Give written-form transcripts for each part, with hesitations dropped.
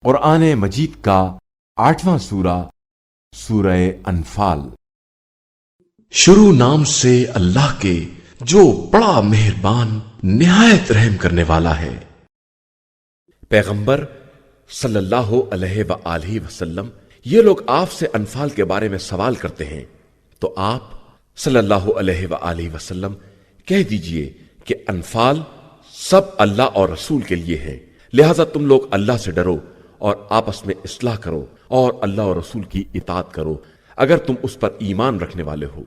قرآن مجید کا 8واں سورہ، سورہ انفال۔ شروع نام سے اللہ کے جو بڑا مہربان نہایت رحم کرنے والا ہے۔ پیغمبر صلی اللہ علیہ وآلہ وسلم، یہ لوگ آپ سے انفال کے بارے میں سوال کرتے ہیں تو آپ صلی اللہ علیہ وآلہ وسلم کہہ دیجئے کہ انفال سب اللہ اور رسول کے لیے ہے، لہذا تم لوگ اللہ سے ڈرو اور آپس میں اصلاح کرو اور اللہ اور رسول کی اطاعت کرو اگر تم اس پر ایمان رکھنے والے ہو۔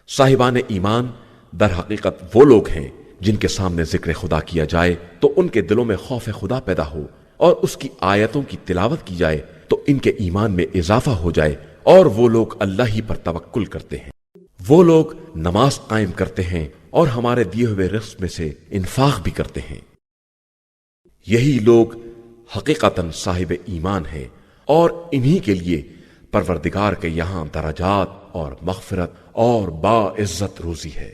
صاحبان ایمان در حقیقت وہ لوگ ہیں جن کے سامنے ذکر خدا کیا جائے تو ان کے دلوں میں خوف خدا پیدا ہو، اور اس کی آیتوں کی تلاوت کی جائے تو ان کے ایمان میں اضافہ ہو جائے، اور وہ لوگ اللہ ہی پر توکل کرتے ہیں۔ وہ لوگ نماز قائم کرتے ہیں اور ہمارے دیے ہوئے رزق میں سے انفاق بھی کرتے ہیں۔ یہی لوگ حقیقتاً صاحب ایمان ہیں، اور انہی کے لیے پروردگار کے یہاں درجات اور مغفرت اور باعزت روزی ہے۔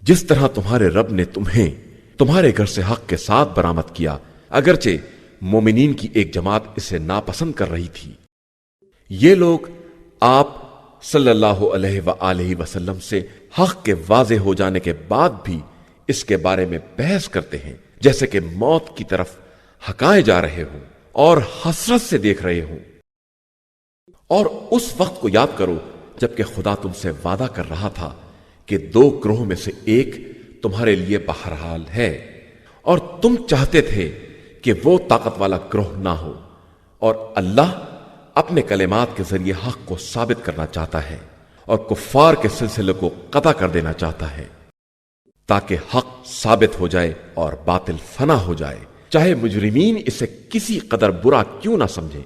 جس طرح تمہارے رب نے تمہیں تمہارے گھر سے حق کے ساتھ برآمد کیا، اگرچہ مومنین کی ایک جماعت اسے ناپسند کر رہی تھی۔ یہ لوگ آپ صلی اللہ علیہ وآلہ وسلم سے حق کے واضح ہو جانے کے بعد بھی اس کے بارے میں بحث کرتے ہیں، جیسے کہ موت کی طرف ہکائے جا رہے ہوں اور حسرت سے دیکھ رہے ہوں۔ اور اس وقت کو یاد کرو جبکہ خدا تم سے وعدہ کر رہا تھا کہ 2 گروہ میں سے ایک تمہارے لیے بہرحال ہے، اور تم چاہتے تھے کہ وہ طاقت والا گروہ نہ ہو، اور اللہ اپنے کلمات کے ذریعے حق کو ثابت کرنا چاہتا ہے اور کفار کے سلسلے کو قطع کر دینا چاہتا ہے، تاکہ حق ثابت ہو جائے اور باطل فنا ہو جائے، چاہے مجرمین اسے کسی قدر برا کیوں نہ سمجھیں۔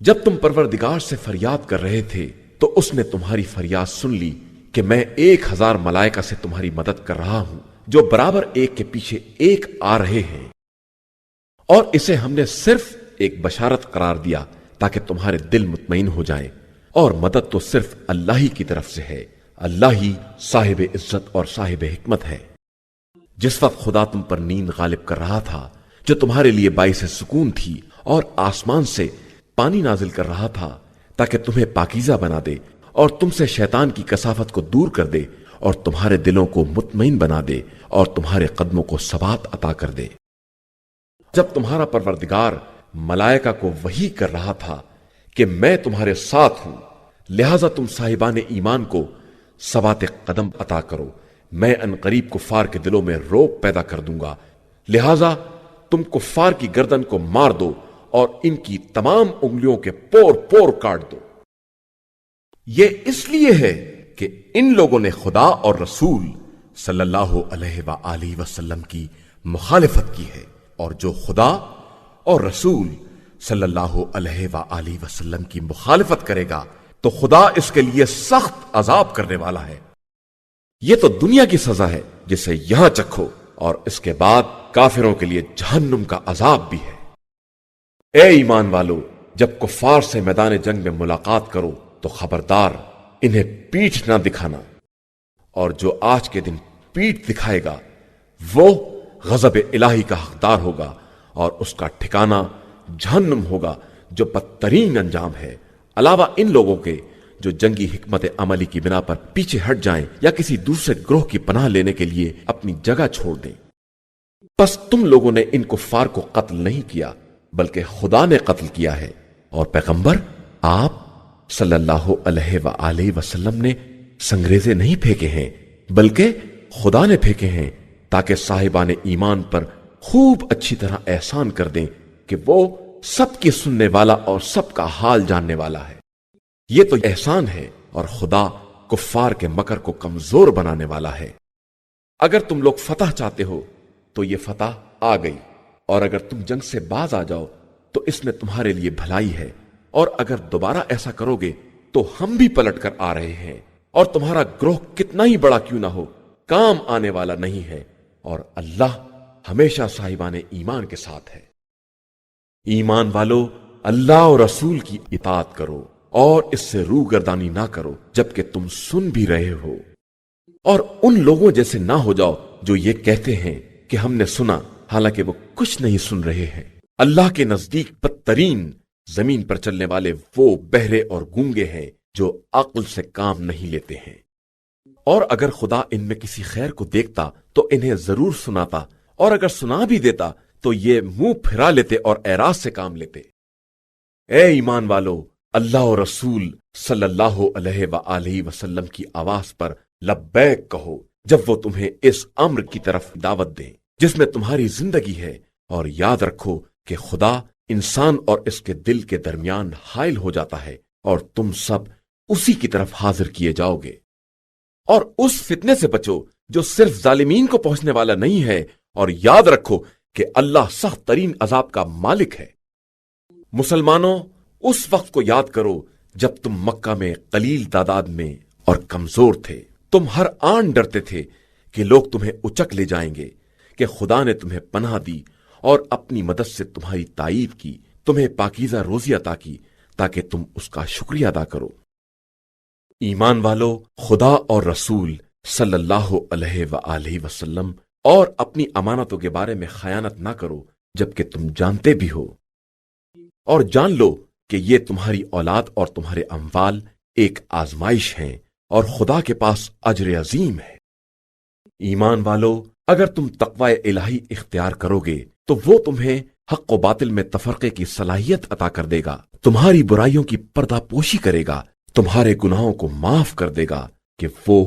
جب تم پروردگار سے فریاد کر رہے تھے تو اس نے تمہاری فریاد سن لی کہ میں 1000 ملائکہ سے تمہاری مدد کر رہا ہوں، جو برابر ایک کے پیچھے ایک آ رہے ہیں، اور اسے ہم نے صرف ایک بشارت قرار دیا تاکہ تمہارے دل مطمئن ہو جائیں، اور مدد تو صرف اللہ ہی کی طرف سے ہے، اللہ ہی صاحب عزت اور صاحب حکمت ہے۔ جس وقت خدا تم پر نیند غالب کر رہا تھا جو تمہارے لیے باعث سکون تھی، اور آسمان سے پانی نازل کر رہا تھا تاکہ تمہیں پاکیزہ بنا دے اور تم سے شیطان کی کثافت کو دور کر دے اور تمہارے دلوں کو مطمئن بنا دے اور تمہارے قدموں کو ثبات عطا کر دے۔ جب تمہارا پروردگار ملائکہ کو وحی کر رہا تھا کہ میں تمہارے ساتھ ہوں، لہذا تم صاحبان ایمان کو ثبات قدم عطا کرو، میں عنقریب کفار کے دلوں میں رعب پیدا کر دوں گا، لہذا تم کفار کی گردن کو مار دو اور ان کی تمام انگلیوں کے پور پور کاٹ دو۔ یہ اس لیے ہے کہ ان لوگوں نے خدا اور رسول صلی اللہ علیہ وآلہ وسلم کی مخالفت کی ہے، اور جو خدا اور رسول صلی اللہ علیہ وآلہ وسلم کی مخالفت کرے گا تو خدا اس کے لیے سخت عذاب کرنے والا ہے۔ یہ تو دنیا کی سزا ہے جسے یہاں چکھو، اور اس کے بعد کافروں کے لیے جہنم کا عذاب بھی ہے۔ اے ایمان والو، جب کفار سے میدان جنگ میں ملاقات کرو تو خبردار انہیں پیٹھ نہ دکھانا، اور جو آج کے دن پیٹھ دکھائے گا وہ غضب الہی کا حقدار ہوگا، اور اس کا ٹھکانہ جہنم ہوگا جو بدترین انجام ہے، علاوہ ان لوگوں کے جو جنگی حکمت عملی کی بنا پر پیچھے ہٹ جائیں یا کسی دوسرے گروہ کی پناہ لینے کے لیے اپنی جگہ چھوڑ دیں۔ پس تم لوگوں نے ان کفار کو قتل نہیں کیا بلکہ خدا نے قتل کیا ہے، اور پیغمبر آپ صلی اللہ علیہ وآلہ وسلم نے سنگریزے نہیں پھینکے ہیں بلکہ خدا نے پھینکے ہیں، تاکہ صاحبان ایمان پر خوب اچھی طرح احسان کر دیں کہ وہ سب کی سننے والا اور سب کا حال جاننے والا ہے۔ یہ تو احسان ہے، اور خدا کفار کے مکر کو کمزور بنانے والا ہے۔ اگر تم لوگ فتح چاہتے ہو تو یہ فتح آ گئی، اور اگر تم جنگ سے باز آ جاؤ تو اس میں تمہارے لیے بھلائی ہے، اور اگر دوبارہ ایسا کرو گے تو ہم بھی پلٹ کر آ رہے ہیں، اور تمہارا گروہ کتنا ہی بڑا کیوں نہ ہو کام آنے والا نہیں ہے، اور اللہ ہمیشہ صاحبان ایمان کے ساتھ ہے۔ ایمان والو، اللہ اور رسول کی اطاعت کرو اور اس سے روگردانی نہ کرو جبکہ تم سن بھی رہے ہو، اور ان لوگوں جیسے نہ ہو جاؤ جو یہ کہتے ہیں کہ ہم نے سنا حالانکہ وہ کچھ نہیں سن رہے ہیں۔ اللہ کے نزدیک بدترین زمین پر چلنے والے وہ بہرے اور گونگے ہیں جو عقل سے کام نہیں لیتے ہیں۔ اور اگر خدا ان میں کسی خیر کو دیکھتا تو انہیں ضرور سناتا، اور اگر سنا بھی دیتا تو یہ منہ پھرا لیتے اور اعراض سے کام لیتے۔ اے ایمان والو، اللہ اور رسول صلی اللہ علیہ وآلہ وسلم کی آواز پر لبیک کہو جب وہ تمہیں اس امر کی طرف دعوت دیں جس میں تمہاری زندگی ہے، اور یاد رکھو کہ خدا انسان اور اس کے دل کے درمیان حائل ہو جاتا ہے، اور تم سب اسی کی طرف حاضر کیے جاؤ گے۔ اور اس فتنے سے بچو جو صرف ظالمین کو پہنچنے والا نہیں ہے، اور یاد رکھو کہ اللہ سخت ترین عذاب کا مالک ہے۔ مسلمانوں، اس وقت کو یاد کرو جب تم مکہ میں قلیل تعداد میں اور کمزور تھے۔ تم ہر آن ڈرتے تھے کہ لوگ تمہیں اچک لے جائیں گے، کہ خدا نے تمہیں پناہ دی اور اپنی مدد سے تمہاری تائید کی، تمہیں پاکیزہ روزی عطا کی تاکہ تم اس کا شکریہ ادا کرو۔ ایمان والو، خدا اور رسول صلی اللہ علیہ وآلہ وسلم اور اپنی امانتوں کے بارے میں خیانت نہ کرو جبکہ تم جانتے بھی ہو، اور جان لو کہ یہ تمہاری اولاد اور تمہارے اموال ایک آزمائش ہیں، اور خدا کے پاس اجر عظیم ہے۔ ایمان والو، اگر تم تقوی الہی اختیار کرو گے تو وہ تمہیں حق و باطل میں تفرقے کی صلاحیت عطا کر دے گا، تمہاری برائیوں کی پردہ پوشی کرے گا، تمہارے گناہوں کو معاف کر دے گا کہ وہ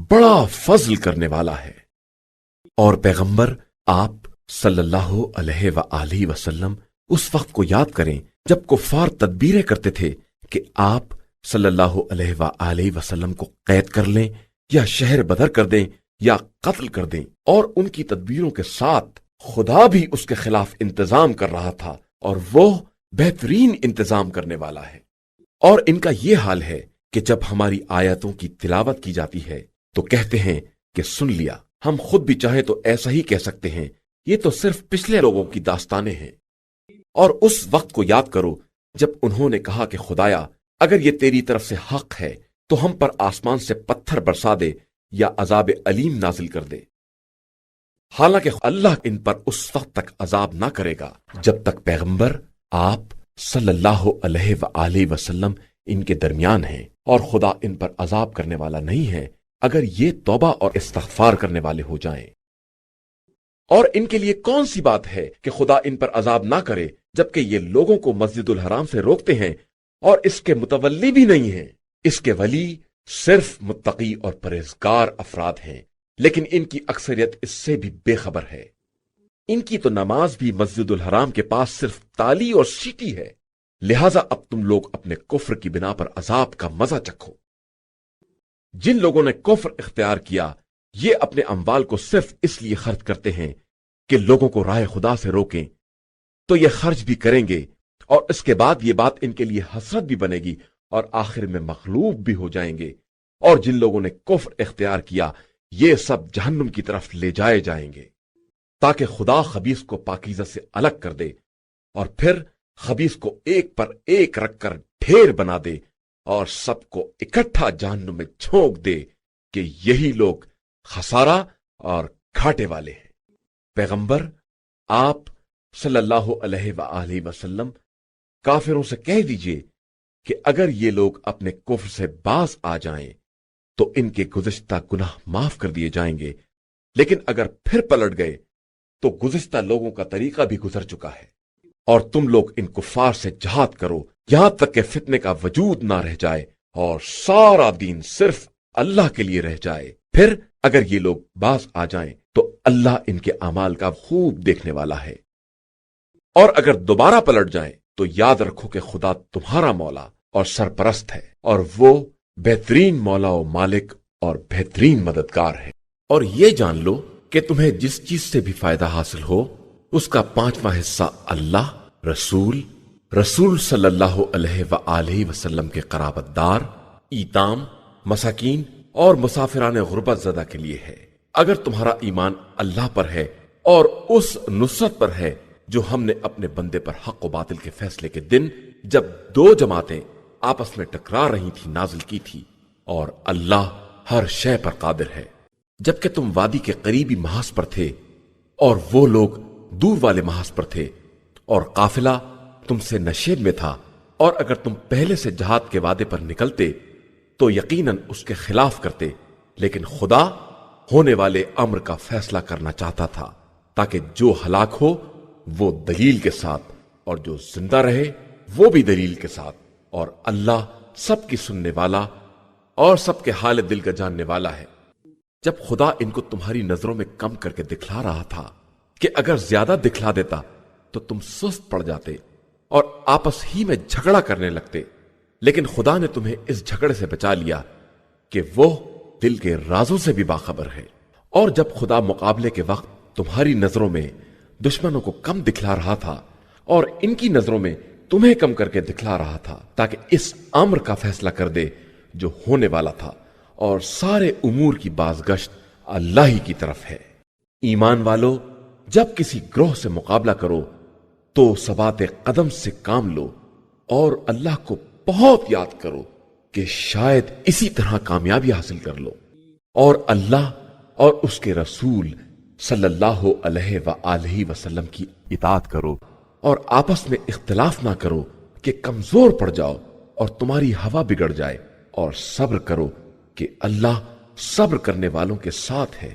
بڑا فضل کرنے والا ہے۔ اور پیغمبر آپ صلی اللہ علیہ وآلہ وسلم اس وقت کو یاد کریں جب کفار تدبیریں کرتے تھے کہ آپ صلی اللہ علیہ وآلہ وسلم کو قید کر لیں یا شہر بدر کر دیں یا قتل کر دیں، اور ان کی تدبیروں کے ساتھ خدا بھی اس کے خلاف انتظام کر رہا تھا، اور وہ بہترین انتظام کرنے والا ہے۔ اور ان کا یہ حال ہے کہ جب ہماری آیتوں کی تلاوت کی جاتی ہے تو کہتے ہیں کہ سن لیا۔ ہم خود بھی چاہیں تو ایسا ہی کہہ سکتے ہیں، یہ تو صرف پچھلے لوگوں کی داستانیں ہیں۔ اور اس وقت کو یاد کرو جب انہوں نے کہا کہ خدایا، اگر یہ تیری طرف سے حق ہے تو ہم پر آسمان سے پتھر برسا دے یا عذاب علیم نازل کر دے۔ حالانکہ اللہ ان پر اس وقت تک عذاب نہ کرے گا جب تک پیغمبر آپ صلی اللہ علیہ وآلہ وسلم ان کے درمیان ہیں، اور خدا ان پر عذاب کرنے والا نہیں ہے اگر یہ توبہ اور استغفار کرنے والے ہو جائیں۔ اور ان کے لیے کون سی بات ہے کہ خدا ان پر عذاب نہ کرے جبکہ یہ لوگوں کو مسجد الحرام سے روکتے ہیں اور اس کے متولی بھی نہیں ہیں۔ اس کے ولی صرف متقی اور پرہیزگار افراد ہیں، لیکن ان کی اکثریت اس سے بھی بے خبر ہے۔ ان کی تو نماز بھی مسجد الحرام کے پاس صرف تالی اور سیٹی ہے، لہذا اب تم لوگ اپنے کفر کی بنا پر عذاب کا مزہ چکھو۔ جن لوگوں نے کفر اختیار کیا یہ اپنے اموال کو صرف اس لیے خرچ کرتے ہیں کہ لوگوں کو راہ خدا سے روکیں، تو یہ خرچ بھی کریں گے، اور اس کے بعد یہ بات ان کے لیے حسرت بھی بنے گی اور آخر میں مغلوب بھی ہو جائیں گے۔ اور جن لوگوں نے کفر اختیار کیا یہ سب جہنم کی طرف لے جائے جائیں گے، تاکہ خدا خبیث کو پاکیزہ سے الگ کر دے اور پھر خبیث کو ایک پر ایک رکھ کر ڈھیر بنا دے اور سب کو اکٹھا جہنم میں جھونک دے کہ یہی لوگ خسارہ اور گھاٹے والے ہیں۔ پیغمبر آپ صلی اللہ علیہ وآلہ وسلم کافروں سے کہہ دیجئے کہ اگر یہ لوگ اپنے کفر سے باز آ جائیں تو ان کے گزشتہ گناہ معاف کر دیے جائیں گے، لیکن اگر پھر پلٹ گئے تو گزشتہ لوگوں کا طریقہ بھی گزر چکا ہے، اور تم لوگ ان کفار سے جہاد کرو یہاں تک کہ فتنے کا وجود نہ رہ جائے اور سارا دین صرف اللہ کے لیے رہ جائے۔ پھر اگر یہ لوگ باز آ جائیں تو اللہ ان کے اعمال کا خوب دیکھنے والا ہے، اور اگر دوبارہ پلٹ جائیں تو یاد رکھو کہ خدا تمہارا مولا اور سرپرست ہے، اور وہ بہترین مولا و مالک اور بہترین مددگار ہے۔ اور یہ جان لو کہ تمہیں جس چیز سے بھی فائدہ حاصل ہو اس کا 5واں حصہ اللہ، رسول صلی اللہ علیہ وآلہ وسلم کے قرابت دار، ایتام، مساکین اور مسافران غربت زدہ کے لیے ہے۔ اگر تمہارا ایمان اللہ پر ہے اور اس نصرت پر ہے جو ہم نے اپنے بندے پر حق و باطل کے فیصلے کے دن جب دو جماعتیں آپس میں ٹکرا رہی تھی نازل کی تھی، اور اللہ ہر شے پر قادر ہے۔ جبکہ تم وادی کے قریبی محاذ پر تھے اور وہ لوگ دور والے محاذ پر تھے، اور قافلہ تم سے نشیب میں تھا، اور اگر تم پہلے سے جہاد کے وعدے پر نکلتے تو یقیناً اس کے خلاف کرتے، لیکن خدا ہونے والے امر کا فیصلہ کرنا چاہتا تھا تاکہ جو ہلاک ہو وہ دلیل کے ساتھ اور جو زندہ رہے وہ بھی دلیل کے ساتھ، اور اللہ سب کی سننے والا اور سب کے حال دل کا جاننے والا ہے۔ جب خدا ان کو تمہاری نظروں میں کم کر کے دکھلا رہا تھا کہ اگر زیادہ دکھلا دیتا تو تم سست پڑ جاتے اور آپس ہی میں جھگڑا کرنے لگتے، لیکن خدا نے تمہیں اس جھگڑے سے بچا لیا کہ وہ دل کے رازوں سے بھی باخبر ہے۔ اور جب خدا مقابلے کے وقت تمہاری نظروں میں دشمنوں کو کم دکھلا رہا تھا اور ان کی نظروں میں تمہیں کم کر کے دکھلا رہا تھا تاکہ اس امر کا فیصلہ کر دے جو ہونے والا تھا، اور سارے امور کی بازگشت اللہ ہی کی طرف ہے۔ ایمان والو، جب کسی گروہ سے مقابلہ کرو تو ثبات قدم سے کام لو اور اللہ کو بہت یاد کرو کہ شاید اسی طرح کامیابی حاصل کر لو، اور اللہ اور اس کے رسول صلی اللہ علیہ وآلہ وسلم کی اطاعت کرو، اور آپس میں اختلاف نہ کرو کہ کمزور پڑ جاؤ اور تمہاری ہوا بگڑ جائے، اور صبر کرو کہ اللہ صبر کرنے والوں کے ساتھ ہے۔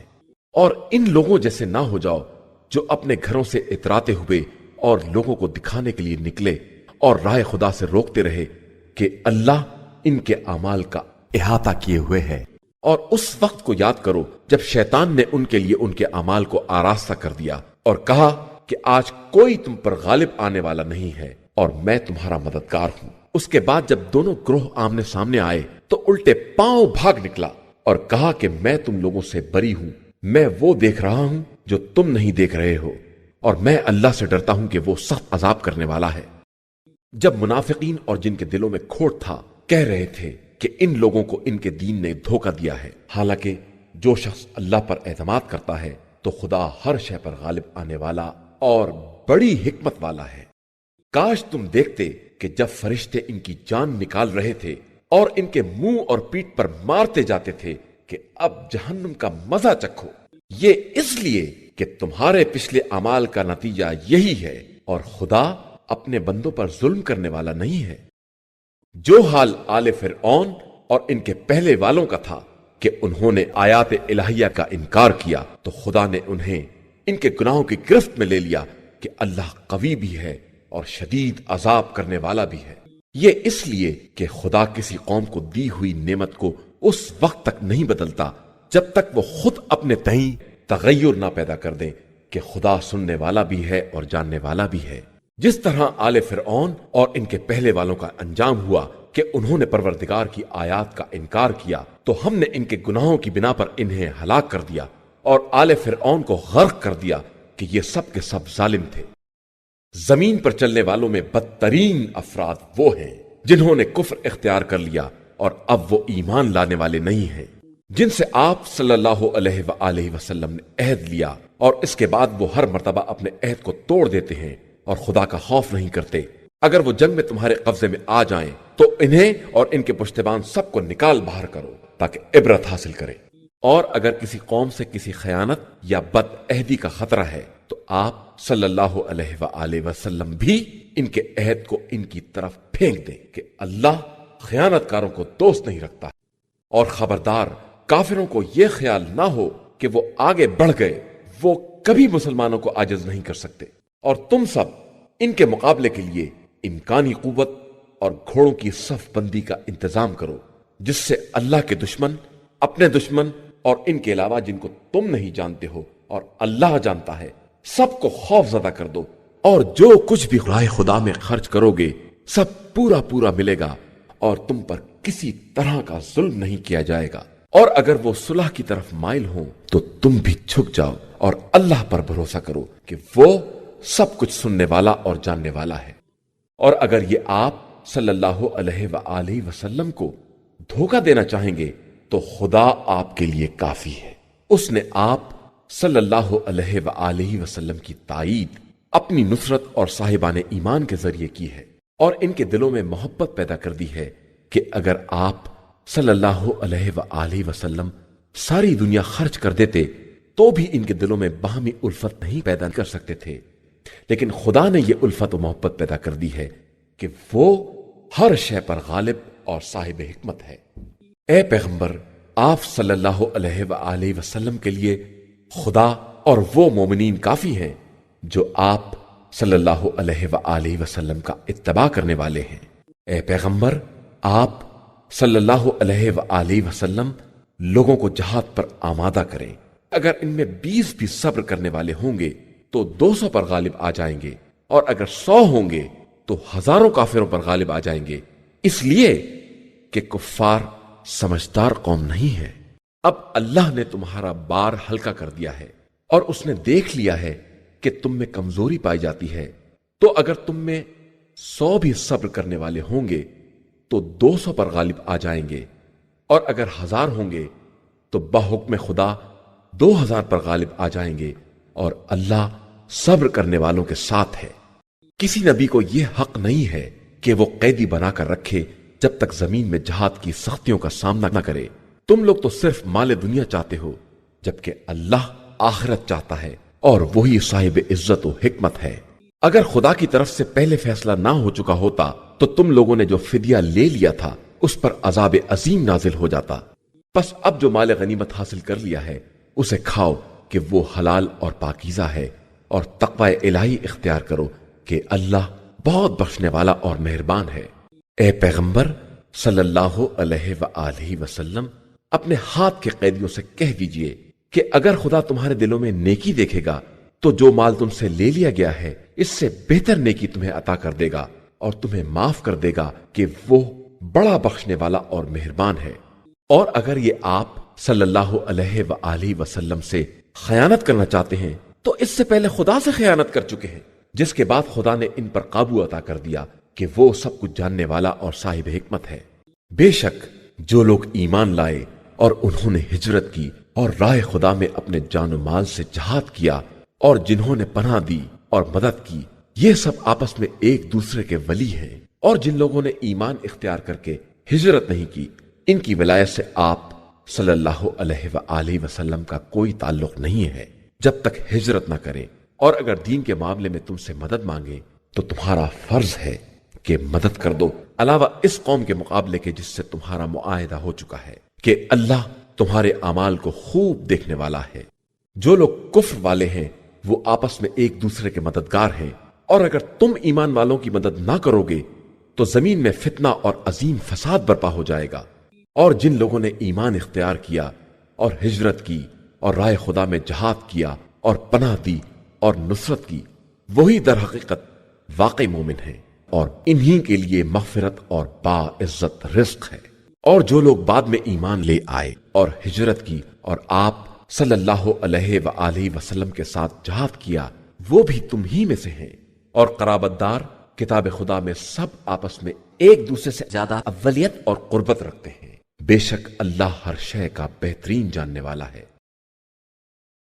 اور ان لوگوں جیسے نہ ہو جاؤ جو اپنے گھروں سے اتراتے ہوئے اور لوگوں کو دکھانے کے لیے نکلے اور راہ خدا سے روکتے رہے کہ اللہ ان کے اعمال کا احاطہ کیے ہوئے ہے۔ اور اس وقت کو یاد کرو جب شیطان نے ان کے لیے ان کے اعمال کو آراستہ کر دیا اور کہا کہ آج کوئی تم پر غالب آنے والا نہیں ہے اور میں تمہارا مددگار ہوں۔ اس کے بعد جب دونوں گروہ آمنے سامنے آئے تو الٹے پاؤں بھاگ نکلا اور کہا کہ میں تم لوگوں سے بری ہوں، میں وہ دیکھ رہا ہوں جو تم نہیں دیکھ رہے ہو، اور میں اللہ سے ڈرتا ہوں کہ وہ سخت عذاب کرنے والا ہے۔ جب منافقین اور جن کے دلوں میں کھوٹ تھا کہہ رہے تھے کہ ان لوگوں کو ان کے دین نے دھوکہ دیا ہے، حالانکہ جو شخص اللہ پر اعتماد کرتا ہے تو خدا ہر شے پر غالب آنے والا اور بڑی حکمت والا ہے۔ کاش تم دیکھتے کہ جب فرشتے ان کی جان نکال رہے تھے اور ان کے منہ اور پیٹھ پر مارتے جاتے تھے کہ اب جہنم کا مزہ چکھو، یہ اس لیے کہ تمہارے پچھلے اعمال کا نتیجہ یہی ہے، اور خدا اپنے بندوں پر ظلم کرنے والا نہیں ہے۔ جو حال آل فرعون اور ان کے پہلے والوں کا تھا کہ انہوں نے آیات الہیہ کا انکار کیا تو خدا نے انہیں ان کے گناہوں کی گرفت میں لے لیا کہ اللہ قوی بھی ہے اور شدید عذاب کرنے والا بھی ہے۔ یہ اس لیے کہ خدا کسی قوم کو دی ہوئی نعمت کو اس وقت تک نہیں بدلتا جب تک وہ خود اپنے تئیں تغیر نہ پیدا کر دیں کہ خدا سننے والا بھی ہے اور جاننے والا بھی ہے۔ جس طرح آل فرعون اور ان کے پہلے والوں کا انجام ہوا کہ انہوں نے پروردگار کی آیات کا انکار کیا تو ہم نے ان کے گناہوں کی بنا پر انہیں ہلاک کر دیا اور آل فرعون کو غرق کر دیا کہ یہ سب کے سب ظالم تھے۔ زمین پر چلنے والوں میں بدترین افراد وہ ہیں جنہوں نے کفر اختیار کر لیا اور اب وہ ایمان لانے والے نہیں ہیں، جن سے آپ صلی اللہ علیہ وآلہ وسلم نے عہد لیا، اور اس کے بعد وہ ہر مرتبہ اپنے عہد کو توڑ دیتے ہیں اور خدا کا خوف نہیں کرتے۔ اگر وہ جنگ میں تمہارے قبضے میں آ جائیں تو انہیں اور ان کے پشتبان سب کو نکال باہر کرو تاکہ عبرت حاصل کریں۔ اور اگر کسی قوم سے کسی خیانت یا بد عہدی کا خطرہ ہے تو آپ صلی اللہ علیہ وآلہ وسلم بھی ان کے عہد کو ان کی طرف پھینک دیں کہ اللہ خیانت کاروں کو دوست نہیں رکھتا۔ اور خبردار، کافروں کو یہ خیال نہ ہو کہ وہ آگے بڑھ گئے، وہ کبھی مسلمانوں کو عاجز نہیں کر سکتے، اور تم سب ان کے مقابلے کے لیے امکانی قوت اور گھوڑوں کی صف بندی کا انتظام کرو، جس سے اللہ کے دشمن، اپنے دشمن اور ان کے علاوہ جن کو تم نہیں جانتے ہو اور اللہ جانتا ہے، سب کو خوف زدہ کر دو، اور جو کچھ بھی راہ خدا میں خرچ کرو گے سب پورا پورا ملے گا، اور تم پر کسی طرح کا ظلم نہیں کیا جائے گا۔ اور اگر وہ صلح کی طرف مائل ہوں تو تم بھی جھک جاؤ اور اللہ پر بھروسہ کرو کہ وہ سب کچھ سننے والا اور جاننے والا ہے۔ اور اگر یہ آپ صلی اللہ علیہ وآلہ وسلم کو دھوکہ دینا چاہیں گے تو خدا آپ کے لیے کافی ہے۔ اس نے آپ صلی اللہ علیہ وآلہ وسلم کی تائید اپنی نصرت اور صاحبان ایمان کے ذریعے کی ہے، اور ان کے دلوں میں محبت پیدا کر دی ہے کہ اگر آپ صلی اللہ علیہ وآلہ وسلم ساری دنیا خرچ کر دیتے تو بھی ان کے دلوں میں باہمی الفت نہیں پیدا کر سکتے تھے، لیکن خدا نے یہ الفت و محبت پیدا کر دی ہے کہ وہ ہر شے پر غالب اور صاحب حکمت ہے۔ اے پیغمبر، آپ صلی اللہ علیہ وآلہ وسلم کے لیے خدا اور وہ مومنین کافی ہیں جو آپ صلی اللہ علیہ وآلہ وسلم کا اتباع کرنے والے ہیں۔ اے پیغمبر، آپ صلی اللہ علیہ وآلہ وسلم لوگوں کو جہاد پر آمادہ کریں۔ اگر ان میں 20 بھی صبر کرنے والے ہوں گے تو 200 پر غالب آ جائیں گے، اور اگر 100 ہوں گے تو ہزاروں کافروں پر غالب آ جائیں گے، اس لیے کہ کفار سمجھدار قوم نہیں ہے۔ اب اللہ نے تمہارا بار ہلکا کر دیا ہے اور اس نے دیکھ لیا ہے کہ تم میں کمزوری پائی جاتی ہے، تو اگر تم میں 100 بھی صبر کرنے والے ہوں گے تو 200 پر غالب آ جائیں گے، اور اگر 1000 ہوں گے تو بحکم خدا 2000 پر غالب آ جائیں گے، اور اللہ صبر کرنے والوں کے ساتھ ہے۔ کسی نبی کو یہ حق نہیں ہے کہ وہ قیدی بنا کر رکھے جب تک زمین میں جہاد کی سختیوں کا سامنا نہ کرے۔ تم لوگ تو صرف مال دنیا چاہتے ہو، جبکہ اللہ آخرت چاہتا ہے، اور وہی صاحب عزت و حکمت ہے۔ اگر خدا کی طرف سے پہلے فیصلہ نہ ہو چکا ہوتا تو تم لوگوں نے جو فدیہ لے لیا تھا اس پر عذاب عظیم نازل ہو جاتا۔ پس اب جو مال غنیمت حاصل کر لیا ہے اسے کھاؤ کہ وہ حلال اور پاکیزہ ہے، اور تقوی الہی اختیار کرو کہ اللہ بہت بخشنے والا اور مہربان ہے۔ اے پیغمبر صلی اللہ علیہ وآلہ وسلم، اپنے ہاتھ کے قیدیوں سے کہہ دیجئے کہ اگر خدا تمہارے دلوں میں نیکی دیکھے گا تو جو مال تم سے لے لیا گیا ہے اس سے بہتر نیکی تمہیں عطا کر دے گا، اور تمہیں معاف کر دے گا کہ وہ بڑا بخشنے والا اور مہربان ہے۔ اور اگر یہ آپ صلی اللہ علیہ وآلہ وسلم سے خیانت کرنا چاہتے ہیں تو اس سے پہلے خدا سے خیانت کر چکے ہیں، جس کے بعد خدا نے ان پر قابو عطا کر دیا کہ وہ سب کچھ جاننے والا اور صاحب حکمت ہے۔ بے شک جو لوگ ایمان لائے اور انہوں نے ہجرت کی اور راہ خدا میں اپنے جان و مال سے جہاد کیا، اور جنہوں نے پناہ دی اور مدد کی، یہ سب آپس میں ایک دوسرے کے ولی ہیں۔ اور جن لوگوں نے ایمان اختیار کر کے ہجرت نہیں کی، ان کی ولایت سے آپ صلی اللہ علیہ وآلہ وسلم کا کوئی تعلق نہیں ہے جب تک ہجرت نہ کریں، اور اگر دین کے معاملے میں تم سے مدد مانگے تو تمہارا فرض ہے کہ مدد کر دو، علاوہ اس قوم کے مقابلے کے جس سے تمہارا معاہدہ ہو چکا ہے کہ اللہ تمہارے اعمال کو خوب دیکھنے والا ہے۔ جو لوگ کفر والے ہیں وہ آپس میں ایک دوسرے کے مددگار ہیں، اور اگر تم ایمان والوں کی مدد نہ کرو گے تو زمین میں فتنہ اور عظیم فساد برپا ہو جائے گا۔ اور جن لوگوں نے ایمان اختیار کیا اور ہجرت کی اور راہ خدا میں جہاد کیا اور پناہ دی اور نصرت کی، وہی در حقیقت واقعی مومن ہیں، اور انہی کے لیے مغفرت اور باعزت رزق ہے۔ اور جو لوگ بعد میں ایمان لے آئے اور ہجرت کی اور آپ صلی اللہ علیہ وآلہ وسلم کے ساتھ جہاد کیا، وہ بھی تم ہی میں سے ہیں۔ اور قرابت دار کتاب خدا میں سب آپس میں ایک دوسرے سے زیادہ اولیت اور قربت رکھتے ہیں۔ بے شک اللہ ہر شے کا بہترین جاننے والا ہے۔